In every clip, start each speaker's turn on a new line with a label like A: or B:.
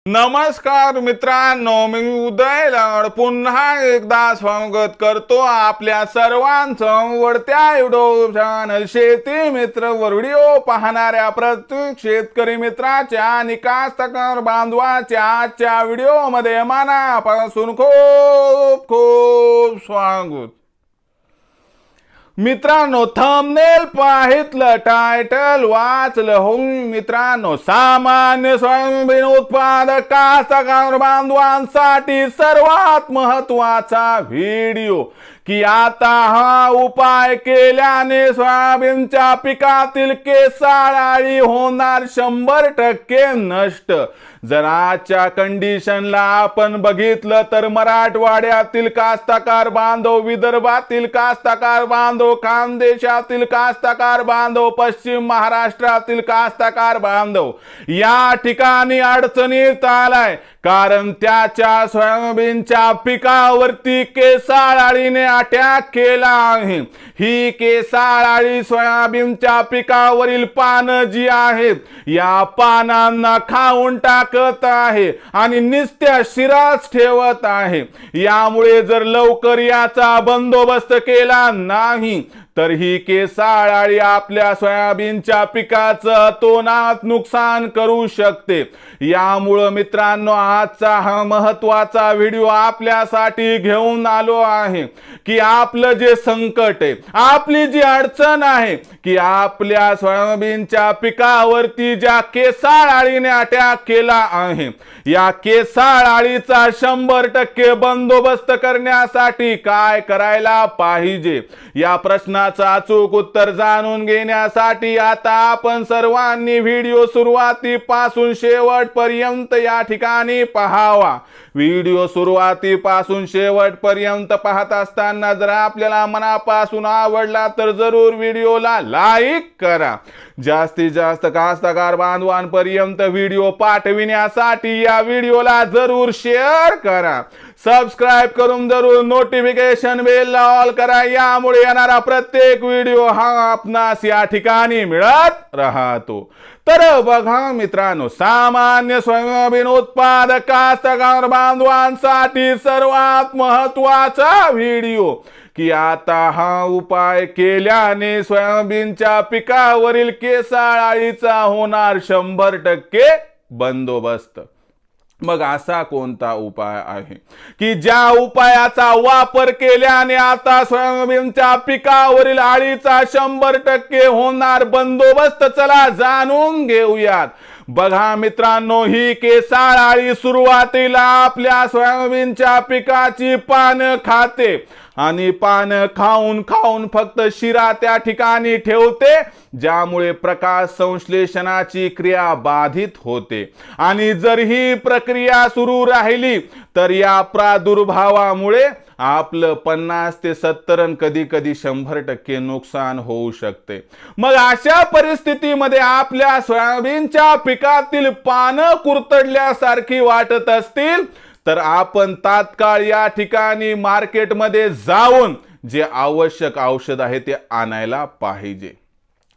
A: नमस्कार मित्रांनो, मी उदय लाड पुन्हा एकदा स्वागत करतो आपल्या सर्वांचं वडत्या युट्यूब चॅनल शेती मित्र वर व्हिडिओ पाहणाऱ्या प्रत्येक शेतकरी मित्राच्या आणि कास्तकार बांधवाच्या आजच्या व्हिडिओमध्ये मनापासून खूप खूप स्वागत। मित्रांनो, थंबनेल पाहितलं, टायटल वाचलं हो मित्रांनो, सामान्य सोयाबीन उत्पादक कास्तकार बांधवांसाठी सर्वात महत्त्वाचा व्हिडिओ की आता हा उपाय केल्याने सोयाबीनच्या पिकातील केसाळ अळी होणार 100% नष्ट। जर आजच्या कंडिशनला आपण बघितलं तर मराठवाड्यातील कास्तकार बांधव, विदर्भातील कास्तकार बांधव, खानदेशातील कास्तकार बांधव, पश्चिम महाराष्ट्रातील कास्तकार बांधव या ठिकाणी अडचणीत आलाय, कारण त्याच्या सोयाबीनच्या पिकावरती केसाळ अळीने अटॅक केला आहे। ही केसाळ अळी सोयाबीनच्या पिकावरील पानं जी आहेत या पानांना खाऊन टाकत आहे आणि निस्त्या शिराच ठेवत आहे। यामुळे जर लवकर याचा बंदोबस्त केला नाही तर ही केसाळ अळी आपल्या सोयाबीनच्या पिकाचं अतोनात नुकसान करू शकते। यामुळे मित्रांनो, आजचा हा महत्त्वाचा व्हिडिओ आपल्यासाठी घेऊन आलो आहे की आपलं जे संकट आहे, आपली जी अडचण आहे की आपल्या सोयाबीनच्या पिकावरती ज्या केसाळ अळीने अटॅक केला आहे, या केसाळ अळीचा 100% बंदोबस्त करण्यासाठी काय करायला पाहिजे या प्रश्नाचं अचूक उत्तर जाणून घेण्यासाठी आता आपण सर्वांनी व्हिडिओ सुरुवातीपासून शेवटपर्यंत या ठिकाणी पाहावा। व्हिडिओ सुरुवातीपासून शेवटपर्यंत पाहत असताना जर आपल्याला मनापासून आवडला तर जरूर व्हिडिओला लाईक करा। जास्तीत जास्त कास्तकार बांधवांपर्यंत व्हिडिओ पाठविण्यासाठी या व्हिडिओला जरूर शेअर करा। सबस्क्राइब करून जरूर नोटिफिकेशन बेल ऑल करा, यामुळे येणारा प्रत्येक व्हिडिओ हा आपणास या ठिकाणी मिळत राहतो। तर बघा मित्रांनो, सामान्य सोयाबीन उत्पादक कास्तकार बांधवांसाठी सर्वात महत्त्वाचा व्हिडिओ की आता हा उपाय केल्याने सोयाबीनच्या पिकावरील केसाळ अळीचा होणार 100% बंदोबस्त। मग असा कोणता उपाय आहे की ज्या उपायाचा वापर केल्याने आता सोयाबीनच्या पिकावरील अळीचा 100% होणार बंदोबस्त? चला जाणून घेऊयात। बघा मित्रांनो, ही केसाळ अळी सुरुवातीला आपल्या सोयाबीनच्या पिकाची पानं खाते आणि पानं खाऊन खाऊन फक्त शिरा त्या ठिकाणी ठेवते, ज्यामुळे प्रकाश संश्लेषणाची क्रिया बाधित होते। आणि जर ही प्रक्रिया सुरू राहिली तर या प्रादुर्भावामुळे आपलं 50 ते 70 आणि कधी कधी 100% नुकसान होऊ शकते। मग अशा परिस्थितीमध्ये आपल्या सोयाबीनच्या पिकातील पानं कुरतडल्यासारखी वाटत असतील तर आपण तात्काळ या ठिकाणी मार्केटमध्ये जाऊन जे आवश्यक औषध आहे ते आणायला पाहिजे।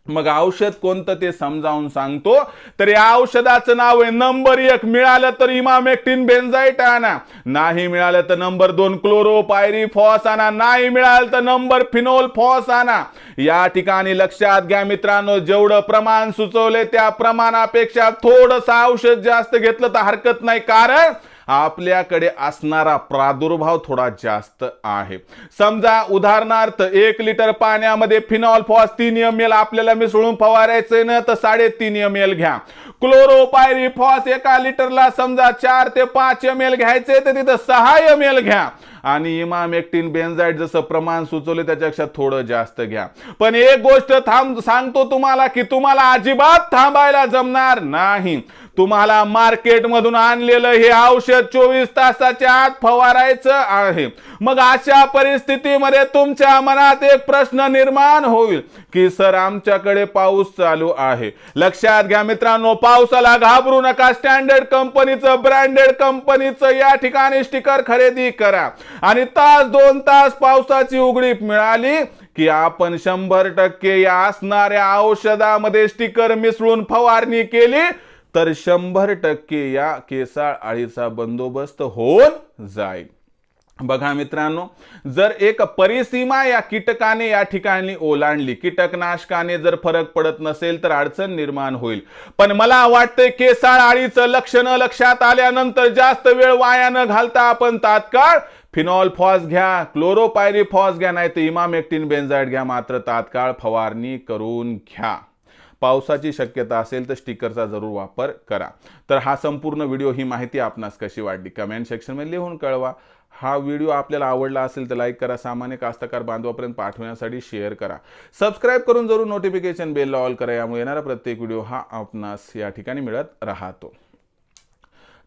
A: मग औषध कोणतं ते समजावून सांगतो। तर या औषधाचं नाव आहे नंबर 1, मिळालं तर इमामेक्टिन बेंजाइट आणा, नाही मिळालं तर नंबर 2 क्लोरोपायरीफॉस आणा, नाही मिळालं तर नंबर फिनोल्फॉस आणा। या ठिकाणी लक्षात घ्या मित्रांनो, जेवढं प्रमाण सुचवले त्या प्रमाणापेक्षा थोडंसं औषध जास्त घेतलं तर हरकत नाही, कारण आपल्याकडे असणारा प्रादुर्भाव थोडा जास्त आहे। समजा उदाहरणार्थ 1 लिटर पाण्यामध्ये फिनोल्फॉस 3 ml आपल्याला मिसळून फवारायचे ना, तर 3.5 ml घ्या। क्लोरोपायरीफॉस 1 लिटरला समजा 4 ते 5 ml घ्यायचे तर तिथं 6 ml घ्या। आणि इमामेक्टिन बेंजाइट जसं प्रमाण सुचवले त्याच्यापेक्षा थोडं जास्त घ्या। पण एक गोष्ट सांगतो तुम्हाला की तुम्हाला अजिबात थांबायला जमणार नाही। तुम्हाला मार्केटमधून आणलेलं हे औषध 24 तासाच्या आत फवारायचं आहे। मग अशा परिस्थितीमध्ये तुमच्या मनात एक प्रश्न निर्माण होईल की सर, आमच्याकडे पाऊस चालू आहे। लक्षात घ्या मित्रांनो, पावसाला घाबरू नका। स्टँडर्ड कंपनीचं, ब्रँडेड कंपनीचं या ठिकाणी स्टिकर खरेदी करा आणि तास 2 तास पावसाची उघडीप मिळाली की आपण 100% या असणाऱ्या औषधामध्ये स्टिकर मिसळून फवारणी केली तर 100% या केसाळ अळीचा बंदोबस्त होऊन जाईल. बघा मित्रांनो, जर एक परिसीमा या कीटकाने या ठिकाणी ओलांडली, कीटकनाशकाने जर फरक पडत नसेल तर अडचण निर्माण होईल. पण मला वाटतंय केसाळ अळीचं लक्षण लक्षात आल्यानंतर जास्त वेळ वाया न घालता आपण तात्काळ फिनॉल-फॉस घ्या, क्लोरोपायरीफॉस घ्या, नाही तर इमामेक्टिन बेन्झाइड घ्या, मात्र तात्काळ फवारणी करून घ्या. पावसाची शक्यता असेल तर स्टिकरचा जरूर वापर करा. तर हा संपूर्ण व्हिडिओ, ही माहिती आपणास कशी वाटली कमेंट सेक्शनमध्ये लिहून कळवा. हा व्हिडिओ आपल्याला आवडला असेल तर लाईक करा, सामान्य कास्तकार बांधवापर्यंत पाठवण्यासाठी शेअर करा, सबस्क्राईब करून जरूर नोटिफिकेशन बेलला ऑल करा. यामुळे येणारा प्रत्येक व्हिडिओ हा आपणास या ठिकाणी मिळत राहतो.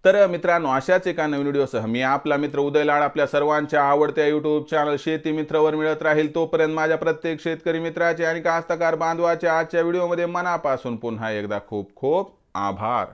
A: तर मित्रांनो, अशाच एका नवीन व्हिडिओसह मी आपला मित्र उदय लाड आपल्या सर्वांच्या आवडत्या यूट्यूब चॅनल शेती मित्रवर मिळत राहील. तोपर्यंत माझ्या प्रत्येक शेतकरी मित्राचे आणि कास्तकार बांधवाचे आजच्या व्हिडिओमध्ये मनापासून पुन्हा एकदा खूप खूप आभार.